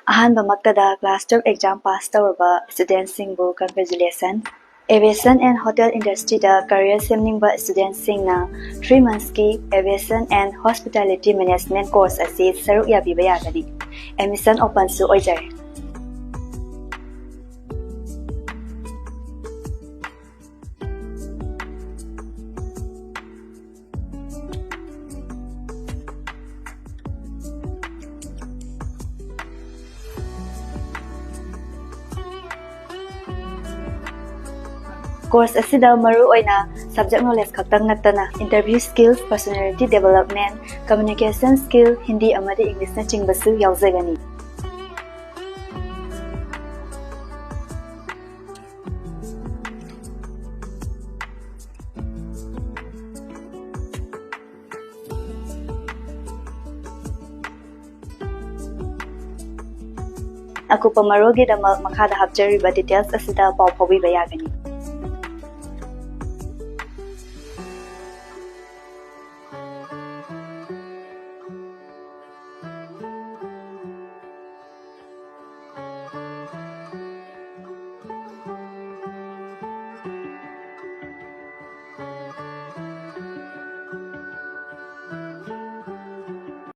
Ahanbamaktada class 12 exam pass tawraba students singbu congratulation. Aviation and hotel industry da career semningba students singna 3 months ki aviation and hospitality management course asi saruk yabiba yagani. Admission open su oijare. Course asida maru oina subject knowledge khaktang nattana interview skills, personality development, communication skill, Hindi amadi English na chingbasu yauzagani. Aku pamarogi da makhada hapjariba details asida pau phawi bayagani.